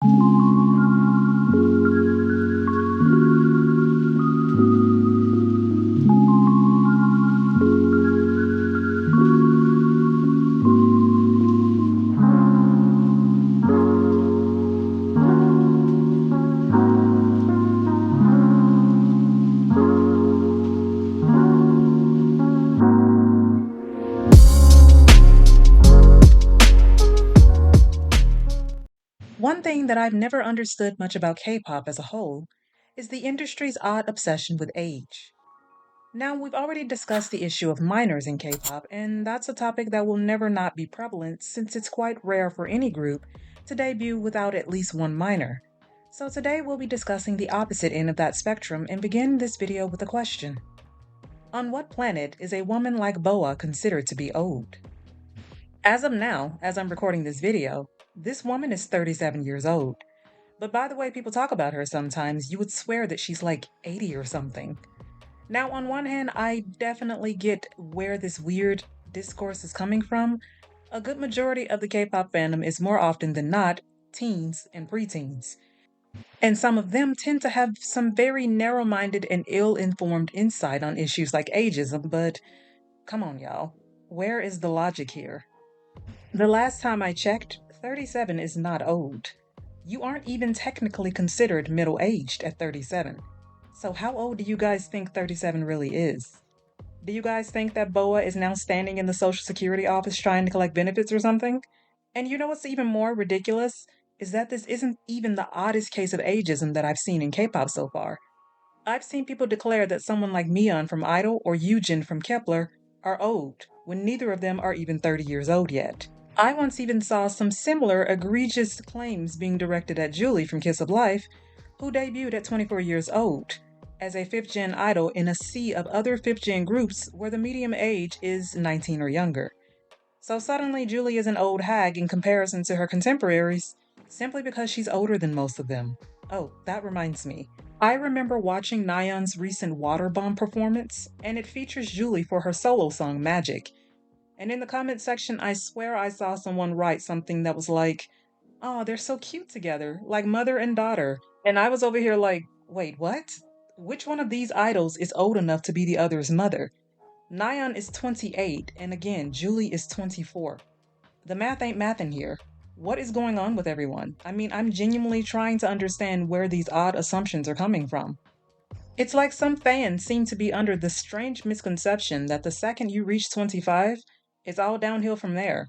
One thing that I've never understood much about K-pop as a whole is the industry's odd obsession with age. Now, we've already discussed the issue of minors in K-pop, and that's a topic that will never not be prevalent since it's quite rare for any group to debut without at least one minor. So today we'll be discussing the opposite end of that spectrum and begin this video with a question. On what planet is a woman like Boa considered to be old? As of now, as I'm recording this video, this woman is 37 years old. But by the way people talk about her sometimes, you would swear that she's like 80 or something. Now, on one hand, I definitely get where this weird discourse is coming from. A good majority of the K-pop fandom is more often than not teens and preteens. And some of them tend to have some very narrow-minded and ill-informed insight on issues like ageism, but come on, y'all. Where is the logic here? The last time I checked, 37 is not old. You aren't even technically considered middle-aged at 37. So how old do you guys think 37 really is? Do you guys think that Boa is now standing in the Social Security office trying to collect benefits or something? And you know what's even more ridiculous? Is that this isn't even the oddest case of ageism that I've seen in K-pop so far. I've seen people declare that someone like Mion from Idol or Eugen from Kepler are old, when neither of them are even 30 years old yet. I once even saw some similar egregious claims being directed at Julie from Kiss of Life, who debuted at 24 years old, as a 5th gen idol in a sea of other 5th gen groups where the median age is 19 or younger. So suddenly Julie is an old hag in comparison to her contemporaries, simply because she's older than most of them. Oh, that reminds me. I remember watching Nayeon's recent Water Bomb performance, and it features Julie for her solo song Magic. And in the comment section, I swear I saw someone write something that was like, "Oh, they're so cute together, like mother and daughter." And I was over here like, wait, what? Which one of these idols is old enough to be the other's mother? Nayeon is 28, and again, Julie is 24. The math ain't mathin' here. What is going on with everyone? I mean, I'm genuinely trying to understand where these odd assumptions are coming from. It's like some fans seem to be under the strange misconception that the second you reach 25, it's all downhill from there.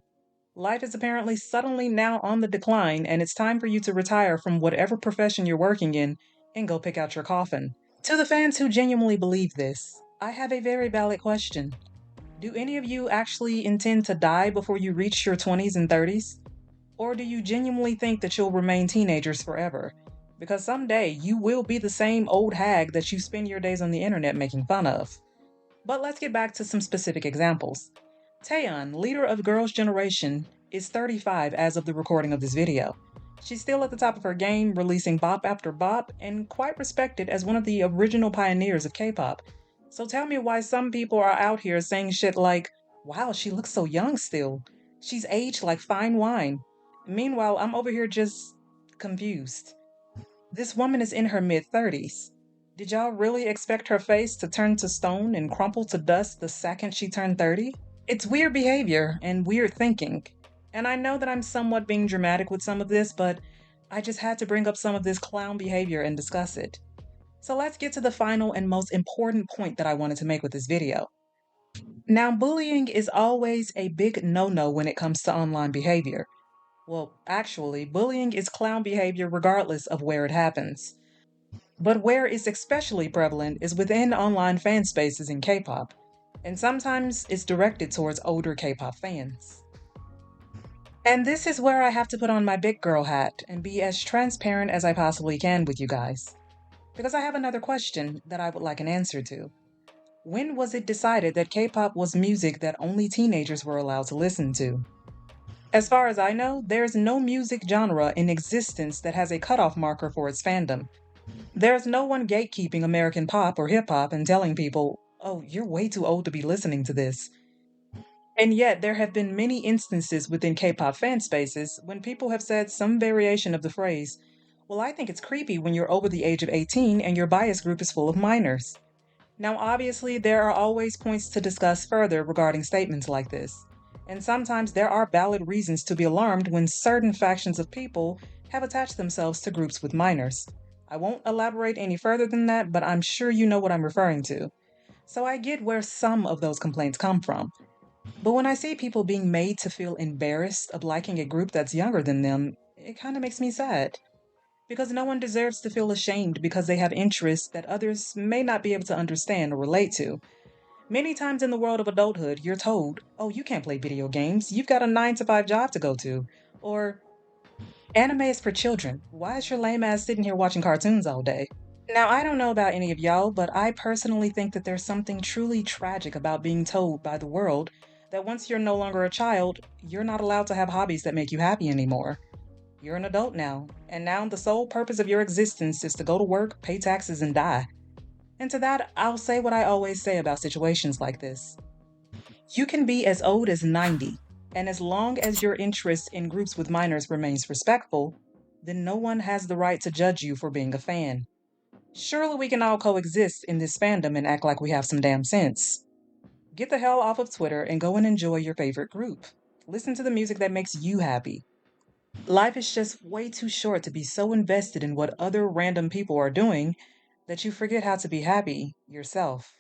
Life is apparently suddenly now on the decline, and it's time for you to retire from whatever profession you're working in and go pick out your coffin. To the fans who genuinely believe this, I have a very valid question. Do any of you actually intend to die before you reach your 20s and 30s? Or do you genuinely think that you'll remain teenagers forever? Because someday you will be the same old hag that you spend your days on the internet making fun of. But let's get back to some specific examples. Taeyeon, leader of Girls' Generation, is 35 as of the recording of this video. She's still at the top of her game, releasing bop after bop, and quite respected as one of the original pioneers of K-pop. So tell me why some people are out here saying shit like, "Wow, she looks so young still. She's aged like fine wine." Meanwhile, I'm over here just confused. This woman is in her mid-30s. Did y'all really expect her face to turn to stone and crumple to dust the second she turned 30? It's weird behavior and weird thinking. And I know that I'm somewhat being dramatic with some of this, but I just had to bring up some of this clown behavior and discuss it. So let's get to the final and most important point that I wanted to make with this video. Now, bullying is always a big no-no when it comes to online behavior. Well, actually, bullying is clown behavior regardless of where it happens. But where it's especially prevalent is within online fan spaces in K-pop, and sometimes it's directed towards older K-pop fans. And this is where I have to put on my big girl hat and be as transparent as I possibly can with you guys. Because I have another question that I would like an answer to. When was it decided that K-pop was music that only teenagers were allowed to listen to? As far as I know, there's no music genre in existence that has a cutoff marker for its fandom. There's no one gatekeeping American pop or hip hop and telling people, "Oh, you're way too old to be listening to this." And yet, there have been many instances within K pop fan spaces when people have said some variation of the phrase, well, I think it's creepy when you're over the age of 18 and your bias group is full of minors. Now, obviously, there are always points to discuss further regarding statements like this. And sometimes there are valid reasons to be alarmed when certain factions of people have attached themselves to groups with minors. I won't elaborate any further than that, but I'm sure you know what I'm referring to. So I get where some of those complaints come from. But when I see people being made to feel embarrassed of liking a group that's younger than them, it kind of makes me sad. Because no one deserves to feel ashamed because they have interests that others may not be able to understand or relate to. Many times in the world of adulthood, you're told, oh, you can't play video games. You've got a 9 to 5 job to go to. Or, anime is for children. Why is your lame ass sitting here watching cartoons all day? Now, I don't know about any of y'all, but I personally think that there's something truly tragic about being told by the world that once you're no longer a child, you're not allowed to have hobbies that make you happy anymore. You're an adult now, and now the sole purpose of your existence is to go to work, pay taxes, and die. And to that, I'll say what I always say about situations like this. You can be as old as 90, and as long as your interest in groups with minors remains respectful, then no one has the right to judge you for being a fan. Surely we can all coexist in this fandom and act like we have some damn sense. Get the hell off of Twitter and go and enjoy your favorite group. Listen to the music that makes you happy. Life is just way too short to be so invested in what other random people are doing that you forget how to be happy yourself.